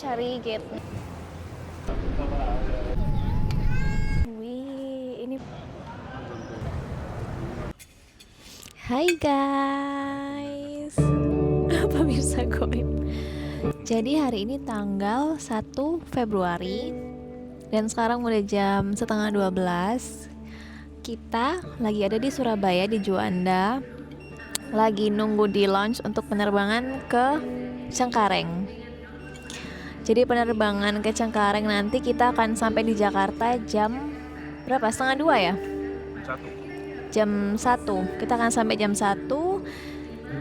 cari gate. Wih, ini. Hai guys. Pemirsa goib. Jadi hari ini tanggal 1 Februari dan sekarang udah jam setengah 12. Kita lagi ada di Surabaya di Juanda. Lagi nunggu di launch untuk penerbangan ke Cengkareng. Jadi penerbangan ke Cengkareng nanti kita akan sampai di Jakarta jam berapa? Setengah 2 ya? Jam 1. Kita akan sampai jam 1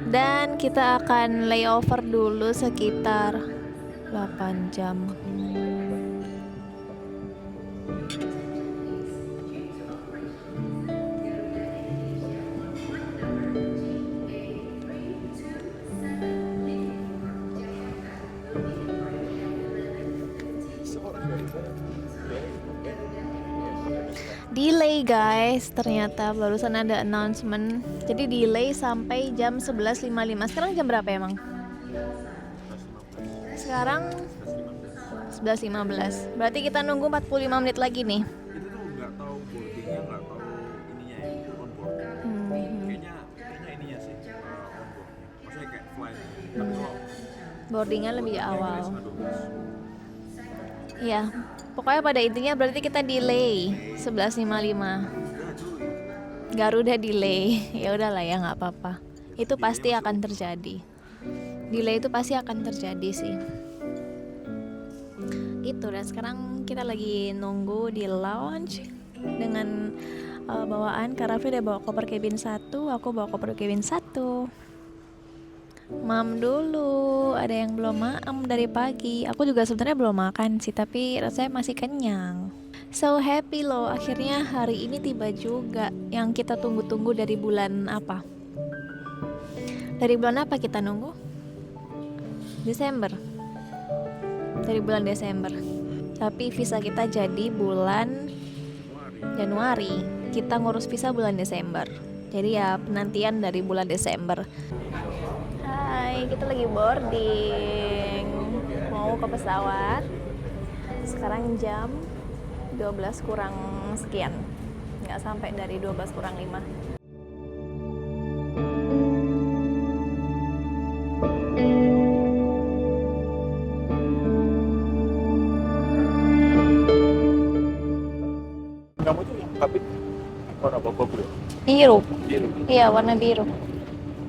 dan kita akan layover dulu sekitar 8 jam. Delay guys, ternyata barusan ada announcement. Jadi delay sampai jam 11.55. Sekarang jam berapa emang? Sekarang 11.15. Berarti kita nunggu 45 menit lagi nih. Itu tuh nggak tahu boardingnya, nggak tahu ininya ya, onboard. Kayaknya ininya sih onboardnya. Maksudnya kayak flight. Tapi kalau Boardingnya lebih boardingnya awal. setengah 12. Iya, pokoknya pada intinya berarti kita delay 11.55. Garuda delay. Ya udahlah ya, nggak apa-apa. Itu pasti akan terjadi. Delay itu pasti akan terjadi sih. Itu, dan sekarang kita lagi nunggu di lounge dengan bawaan. Kak Raffi udah bawa koper cabin 1, aku bawa koper cabin 1. Mam dulu, ada yang belum maem dari pagi. Aku juga sebenarnya belum makan sih, tapi rasanya masih kenyang. So happy loh, akhirnya hari ini tiba juga yang kita tunggu-tunggu dari bulan apa? Dari bulan apa kita nunggu? Desember. Dari bulan Desember. Tapi visa kita jadi bulan Januari. Kita ngurus visa bulan Desember. Jadi ya penantian dari bulan Desember. Hai, kita lagi boarding. Mau ke pesawat. Sekarang jam 12 kurang sekian. Nggak sampai dari 12 kurang 5. Kamu tuh yang kabin warna apa bro? Biru. Biru. Iya, warna biru.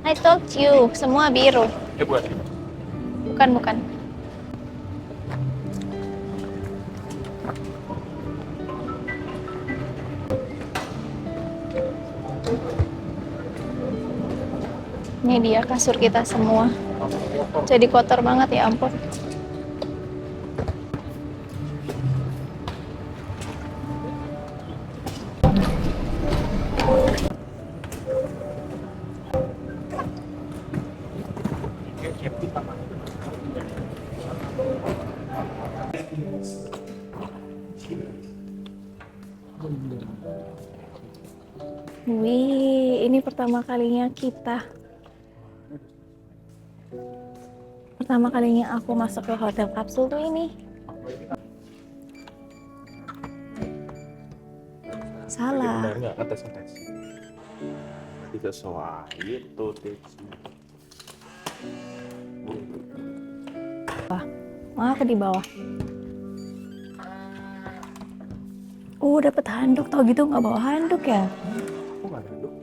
I told you, semua biru. Buat Bukan. Ini dia kasur kita semua. Jadi kotor banget ya ampun. Wih, ini pertama kalinya aku masuk ke hotel kapsul tuh ini. Salah. benar nggak atas. Tidak sesuai itu teksi. Malah ke di bawah. Dapet handuk. Tau gitu nggak bawa handuk ya? Aku nggak ada dong.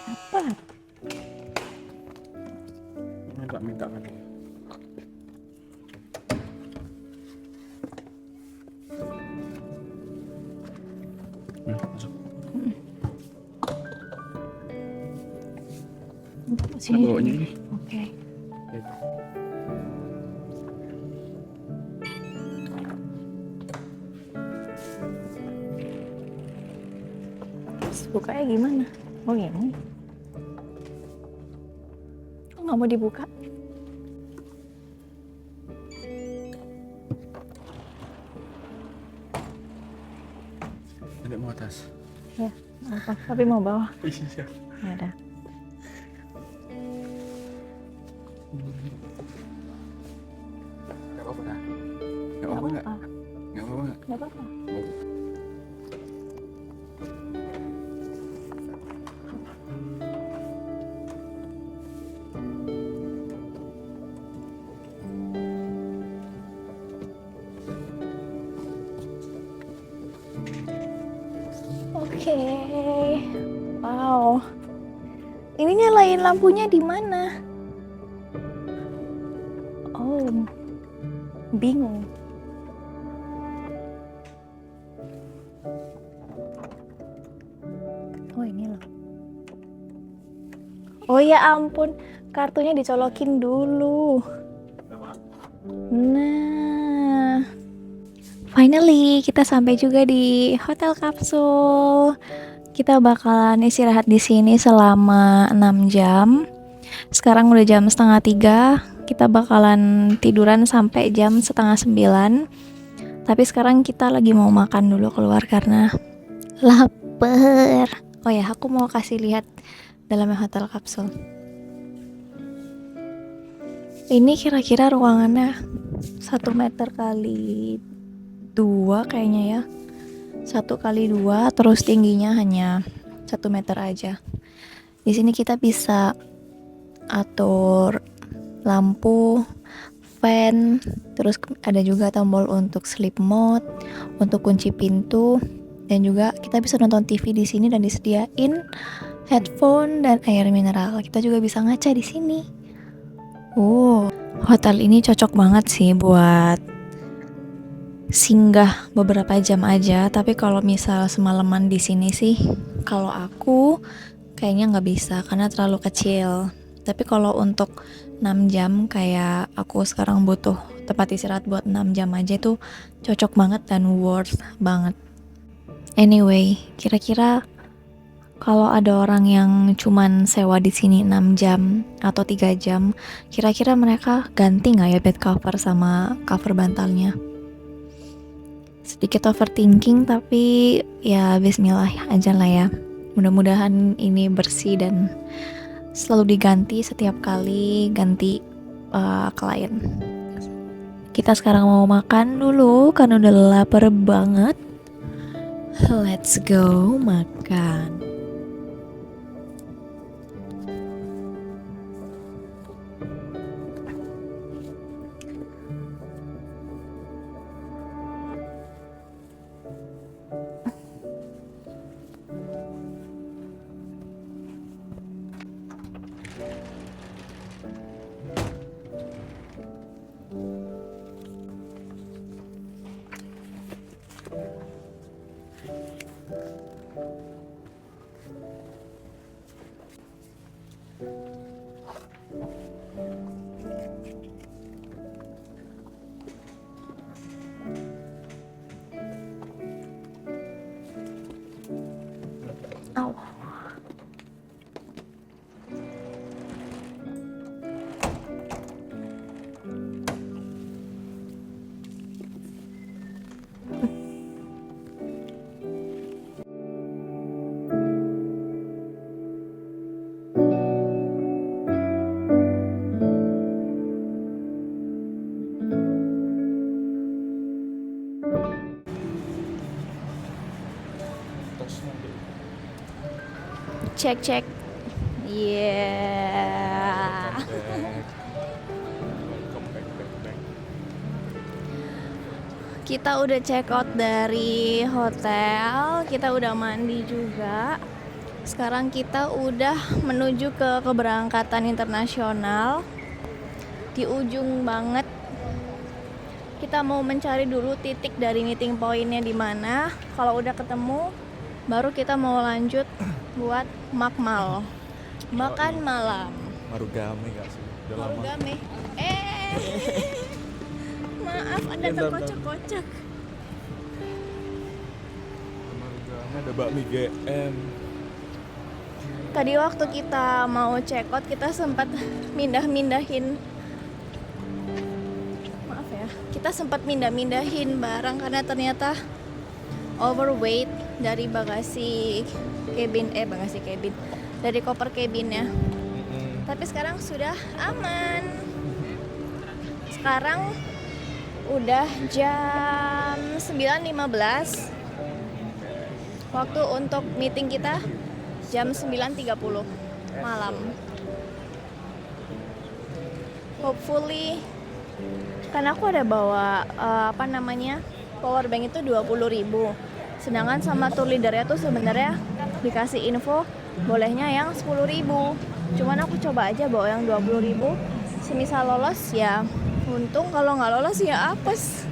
Apa? Minta kan. Masuk. Sini. Bawanya ini. Oke. Bukanya gimana? Oh ini. Kok nggak mau dibuka? Tidak mau atas. Ya, apa? Tapi mau bawah. Iya. Ya udah. apa-apa dah. Nggak Nggak apa-apa nggak? apa-apa. Nggak apa-apa nggak? Nggak apa-apa. Oke. Wow. Ini nyalain lampunya di mana? Oh, bingung. Oh, ini loh. Oh ya ampun, kartunya dicolokin dulu. Nah, finally kita sampai juga di hotel kapsul. Kita bakalan istirahat di sini selama 6 jam. Sekarang udah jam setengah 3. Kita bakalan tiduran sampai jam setengah 9. Tapi sekarang kita lagi mau makan dulu keluar karena lapar. Oh ya, aku mau kasih lihat dalamnya hotel kapsul. Ini kira-kira ruangannya 1 meter kali 2 kayaknya ya. 1 kali 2, terus tingginya hanya 1 meter aja. Di sini kita bisa atur lampu, fan, terus ada juga tombol untuk sleep mode, untuk kunci pintu, dan juga kita bisa nonton TV di sini dan disediain headphone dan air mineral. Kita juga bisa ngaca di sini. Hotel ini cocok banget sih buat singgah beberapa jam aja. Tapi kalau misal semalaman di sini sih, kalau aku kayaknya nggak bisa karena terlalu kecil. Tapi kalau untuk 6 jam kayak aku sekarang butuh tempat istirahat buat 6 jam aja itu cocok banget dan worth banget. Anyway, kira-kira kalau ada orang yang cuman sewa di sini 6 jam atau 3 jam, kira-kira mereka ganti nggak ya bed cover sama cover bantalnya? Sedikit overthinking, tapi ya bismillah aja lah ya. Mudah-mudahan ini bersih dan selalu diganti setiap kali ganti klien. Kita sekarang mau makan dulu karena udah lapar banget. Let's go makan. Au. Cek. Yeah. Kita udah check out dari hotel, kita udah mandi juga. Sekarang kita udah menuju ke keberangkatan internasional. Di ujung banget. Kita mau mencari dulu titik dari meeting pointnya di mana. Kalau udah ketemu, baru kita mau lanjut buat makmal, makan malam. Marugame gak sih? Udah lama. Marugame. Maaf ada terkocak-kocak. Marugame ada bakmi GM. Tadi waktu kita mau check out kita sempat mindahin barang karena ternyata overweight dari bagasi cabin dari koper cabinnya. Tapi sekarang sudah aman. Sekarang Udah jam 9.15. Waktu untuk meeting kita jam 9.30 malam. Hopefully, karena aku ada bawa power bank itu 20.000. Sedangkan sama tour leadernya tuh sebenarnya dikasih info bolehnya yang 10.000. Cuman aku coba aja bawa yang 20.000. Semisal lolos ya untung, kalau nggak lolos ya apes.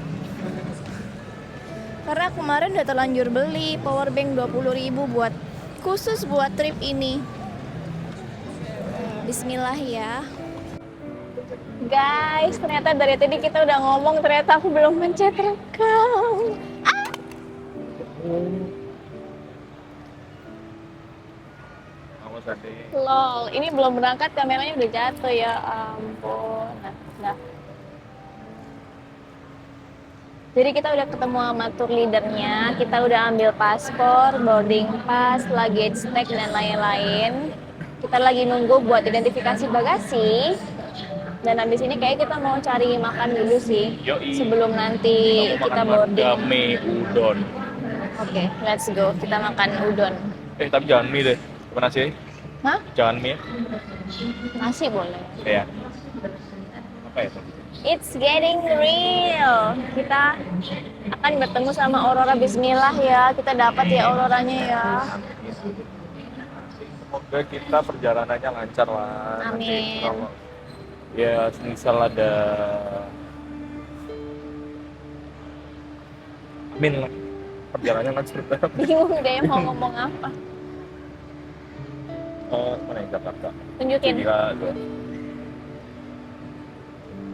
Karena kemarin udah terlanjur beli power bank 20.000 khusus buat trip ini. Bismillah ya. Guys, ternyata dari tadi kita udah ngomong, ternyata aku belum mencet rekam. Lol, ini belum berangkat, kameranya udah jatuh, ya ampun. Nah. Jadi kita udah ketemu sama tour leadernya, kita udah ambil paspor, boarding pass, luggage tag, dan lain-lain. Kita lagi nunggu buat identifikasi bagasi. Dan habis ini kayak kita mau cari makan dulu sih. Yoi. Sebelum nanti kita boarding. Mie udon. Oke, let's go. Kita makan udon. Tapi jangan mie deh. Apa nasi? Hah? Jangan mie. Nasi boleh. Iya. Apa itu? It's getting real. Kita akan bertemu sama Aurora. Bismillah ya. Kita dapat ya auroranya ya. Semoga kita perjalanannya lancar lah. Amin. Nanti kalau ya misal ada amin lah. Perjalanannya lancar. Bingung deh mau ngomong apa. Mana yang Jakarta? Tunjukin.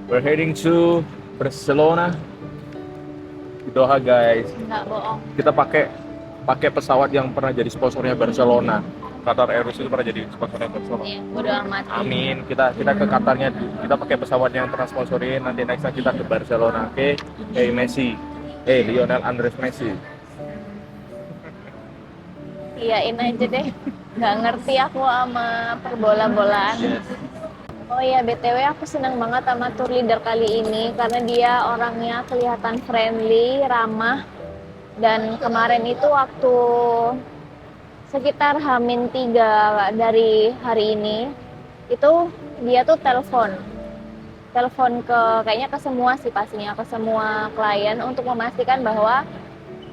We're heading to Barcelona, di Doha guys. Nggak bohong. Kita pakai pesawat yang pernah jadi sponsornya Barcelona. Qatar Airways itu pernah jadi sponsornya Barcelona. Iya, bodo amat. Amin. Kita ke Qatarnya, kita pakai pesawat yang pernah sponsorin. Nanti next time kita ke Barcelona. Oke? Messi. Lionel Andres Messi. Iyain aja deh. Nggak ngerti aku sama perbola-bolaan. Yes. Oh iya, BTW aku senang banget sama tour leader kali ini karena dia orangnya kelihatan friendly, ramah. Dan kemarin itu waktu sekitar H-3 dari hari ini, itu dia tuh telepon kayaknya ke semua sih, pastinya ke semua klien untuk memastikan bahwa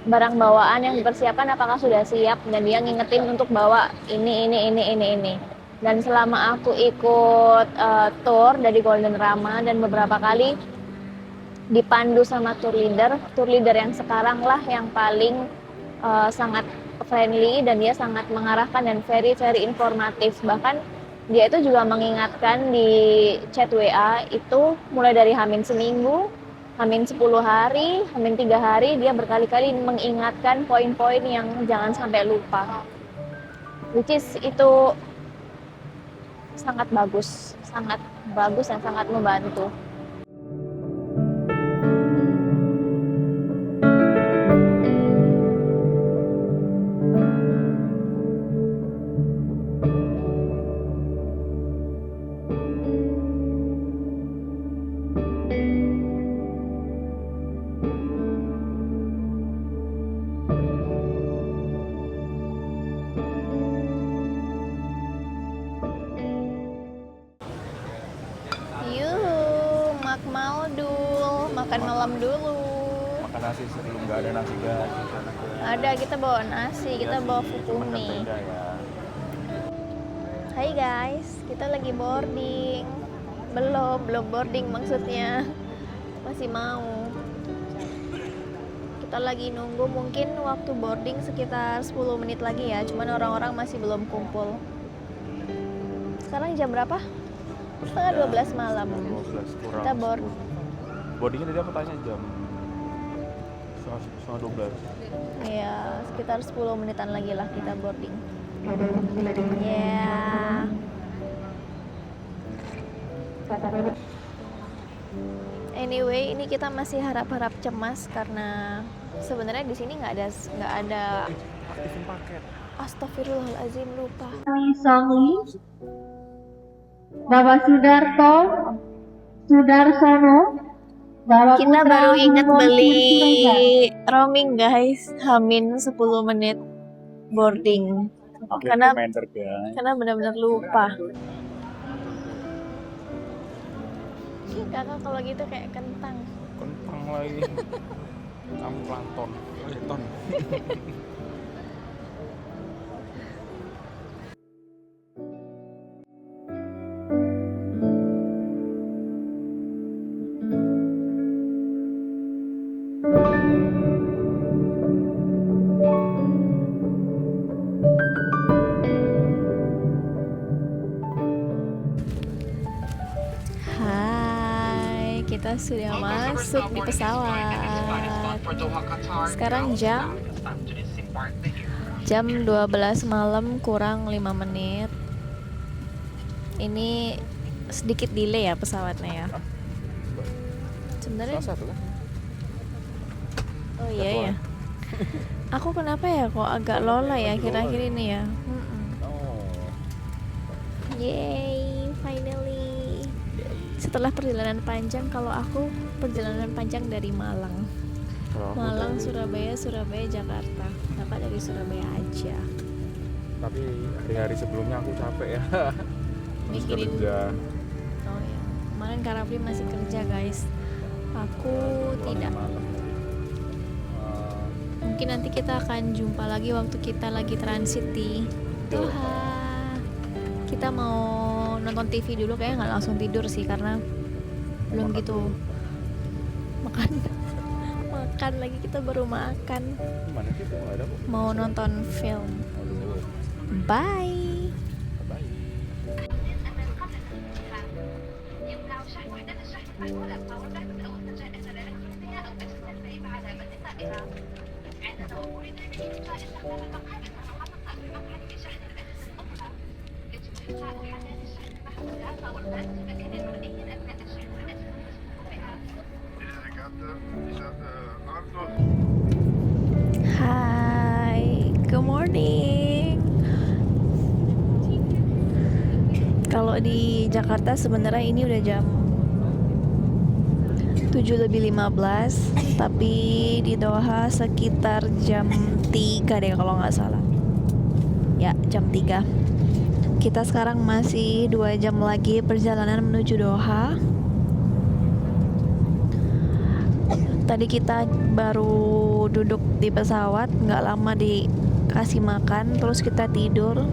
barang bawaan yang dipersiapkan apakah sudah siap, dan dia ngingetin untuk bawa ini. Dan selama aku ikut tour dari Golden Rama dan beberapa kali dipandu sama tour leader yang sekarang lah yang paling sangat friendly, dan dia sangat mengarahkan dan very informatif. Bahkan dia itu juga mengingatkan di chat WA itu mulai dari H-1 seminggu, H-10 hari, H-3 hari, dia berkali-kali mengingatkan poin-poin yang jangan sampai lupa. Which is itu sangat bagus dan sangat membantu. Makan malam dulu. Makan nasi sebelum nggak ada nasi guys. Ada, kita bawa nasi, kita bawa fukumi. Ya. Hai guys, kita lagi boarding. Belum boarding maksudnya. Masih mau. Kita lagi nunggu, mungkin waktu boarding sekitar 10 menit lagi ya. Cuman orang-orang masih belum kumpul. Sekarang jam berapa? Setengah 12 malam. 12 kurang. Kita board. Boardingnya tadi aku tanya jam setengah 12. Iya, sekitar 10 menitan lagi lah kita boarding. Yeah. Anyway, ini kita masih harap-harap cemas karena sebenarnya di sini nggak ada Aktifin paket. Astagfirullahaladzim, lupa. Songli, Bapak Sudarto, Sudarsono, Kita baru inget beli roaming guys, Hamin 10 menit boarding. Karena benar-benar lupa. Kakak kalau gitu kayak kentang lagi. Kamu plankton. Hai, kita sudah masuk di pesawat. Sekarang jam 12 malam kurang 5 menit. Ini sedikit delay ya pesawatnya ya. Sebenarnya oh iya ya. Aku kenapa ya kok agak lola ya akhir-akhir ini ya. Yay, finally. Setelah perjalanan panjang, kalau aku perjalanan panjang dari Malang. Malang, Surabaya, Jakarta. Kakak dari Surabaya aja. Tapi hari-hari sebelumnya aku capek ya. Mikirin kerja. Oh ya, kemarin Kak Rafli masih kerja guys. Aku tidak. Mungkin nanti kita akan jumpa lagi waktu kita lagi transit di Doha. Kita mau nonton TV dulu, kayaknya nggak langsung tidur sih karena belum gitu makan lagi, kita baru makan. Mau nonton film. Bye. Hai, good morning. Kalau di Jakarta sebenarnya ini udah jam 7:15, tapi di Doha sekitar jam 3 deh kalau nggak salah. Ya, jam 3. Kita sekarang masih 2 jam lagi perjalanan menuju Doha. Tadi kita baru duduk di pesawat, nggak lama dikasih makan, terus kita tidur,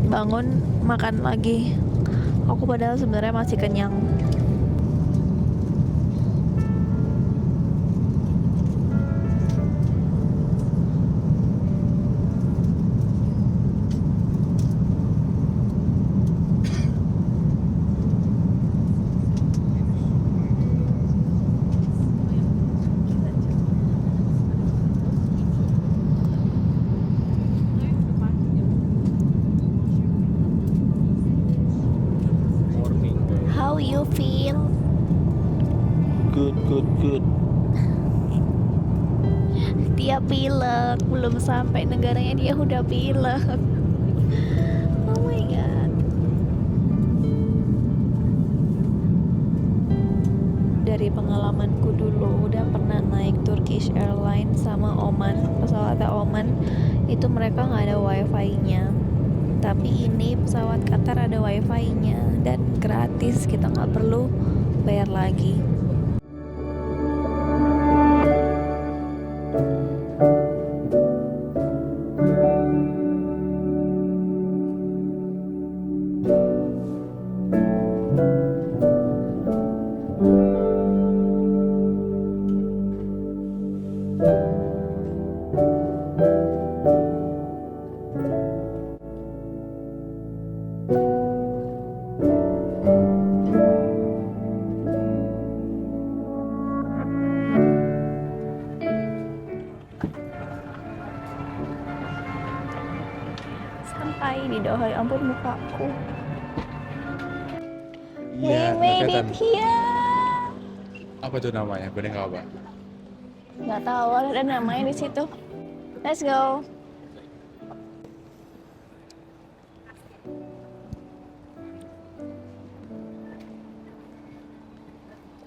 bangun makan lagi. Aku padahal sebenarnya masih kenyang. How you feel? Good. Dia pilek, belum sampai negaranya dia udah pilek. Oh my god. Dari pengalamanku dulu udah pernah naik Turkish Airlines sama Oman, pesawatnya Oman, itu mereka nggak ada wifi-nya. Tapi ini pesawat Qatar ada wifi-nya dan gratis, kita nggak perlu bayar lagi. Sampai di Doha, ya ampun mukaku. We made it here. Apa tuh namanya? Gunung apa? Nggak tahu, ada namanya di situ. Let's go.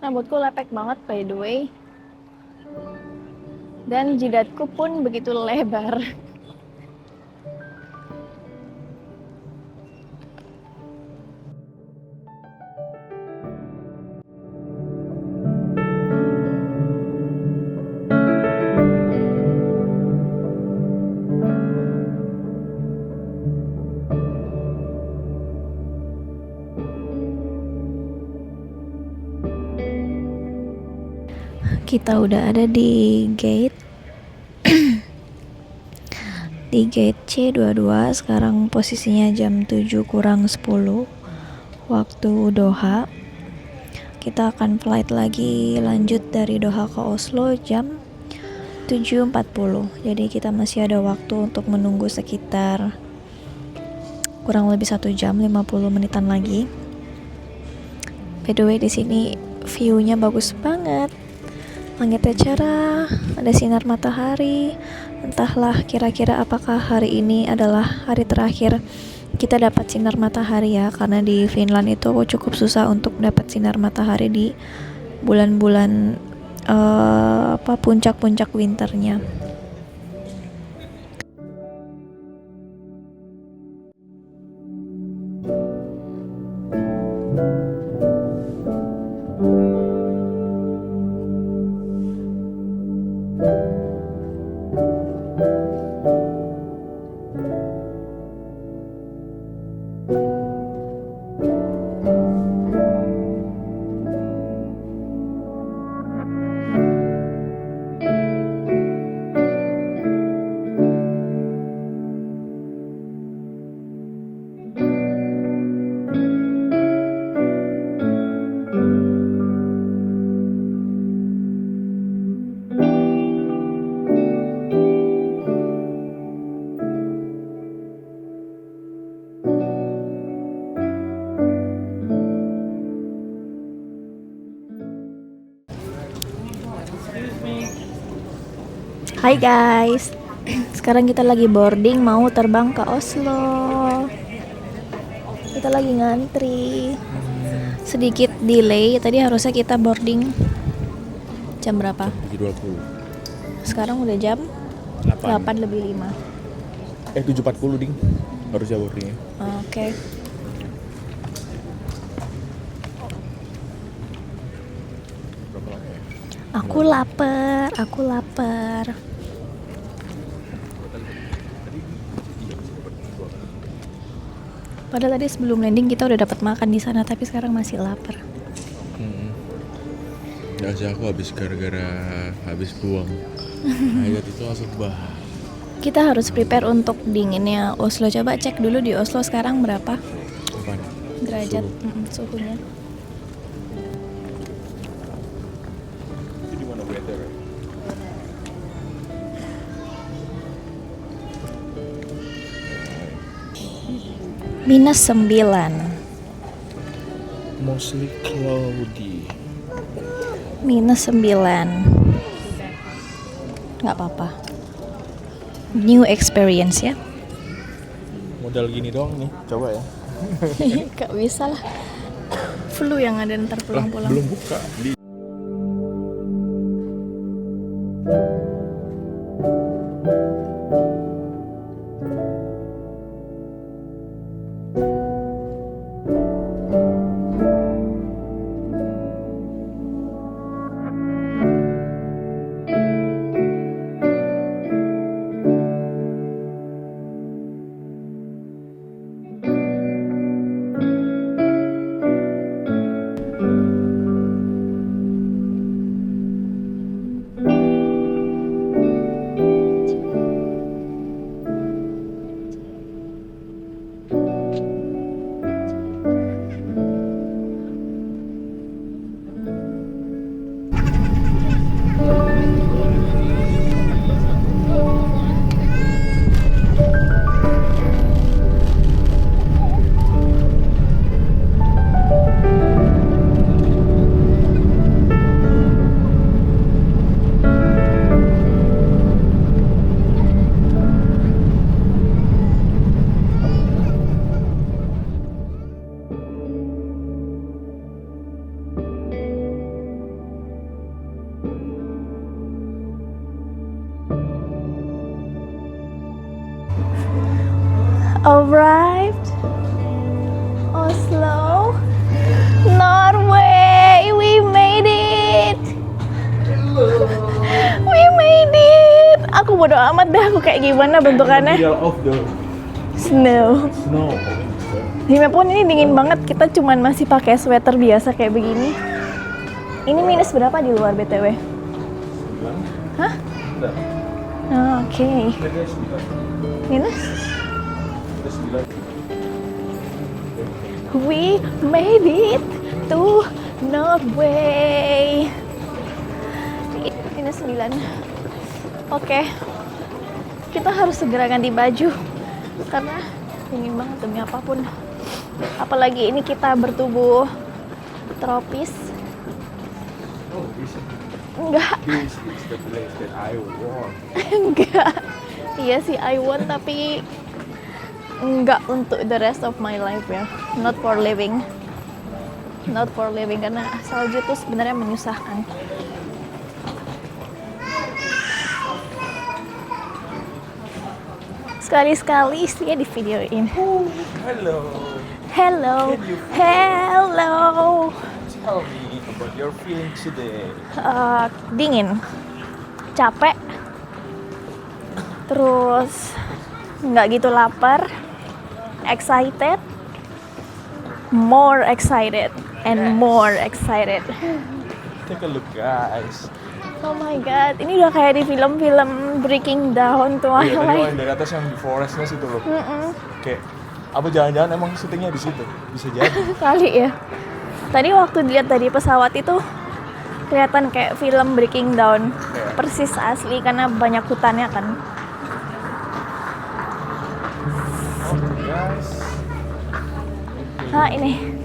Rambutku lepek banget by the way. Dan jidatku pun begitu lebar. Kita udah ada di gate di gate C22. Sekarang posisinya jam 7 kurang 10 waktu Doha. Kita akan flight lagi lanjut dari Doha ke Oslo jam 7.40. Jadi kita masih ada waktu untuk menunggu sekitar kurang lebih 1 jam 50 menitan lagi. By the way, di sini view-nya bagus banget. Langitnya cerah, ada sinar matahari. Entahlah kira-kira apakah hari ini adalah hari terakhir kita dapat sinar matahari ya, karena di Finland itu cukup susah untuk dapat sinar matahari di bulan-bulan puncak-puncak winternya. Hai guys, sekarang kita lagi boarding mau terbang ke Oslo. Kita lagi ngantri, sedikit delay. Tadi harusnya kita boarding jam berapa? 7.20. Sekarang udah jam 8 lebih 5. 7.40 ding. Harusnya boardingnya. Oke. Berapa lama ya? Aku lapar. Padahal tadi sebelum landing kita udah dapat makan di sana, tapi sekarang masih lapar. Ya sih, aku habis buang ayat itu langsung Kita harus prepare untuk dinginnya Oslo. Coba cek dulu di Oslo sekarang berapa apaan? derajat suhunya. Itu di mana weather? -9. Mostly cloudy. -9. Nggak apa-apa. New experience ya. Modal gini doang nih, coba ya. Gak bisa lah. Flu yang ada ntar pulang-pulang. Belum buka. arrived Oslo, Norway. We made it. We made it. Aku bodo amat dah aku kayak gimana bentukannya. Of the Snow. snow. Pun ini dingin banget. Kita cuman masih pakai sweater biasa kayak begini. Ini minus berapa di luar BTW? Hah? Oke. Minus? We made it to Norway. Minus 9. Oke. Kita harus segera ganti baju karena dingin banget demi apapun. Apalagi ini kita bertubuh tropis. Oh, Enggak. this is the place that I want. Enggak. Iya sih I want tapi enggak untuk the rest of my life ya. Not for living. Not for living karena salju itu sebenarnya menyusahkan. Sekali-sekali istrinya di videoin. Hello. Hello. Hello. Tell me about your feelings today. Dingin, capek, terus nggak gitu lapar, excited, more excited, and more excited. Take a look, guys. Oh my god, ini udah kayak di film-film Breaking Down tuh. Iya, tadi yang dari atas yang di forestnya situ loh. Kayak apa jangan-jangan emang syutingnya di situ? Bisa jadi. Kali ya. Tadi waktu dilihat dari pesawat itu kelihatan kayak film Breaking Down, persis asli karena banyak hutannya kan. Guys. Nah ini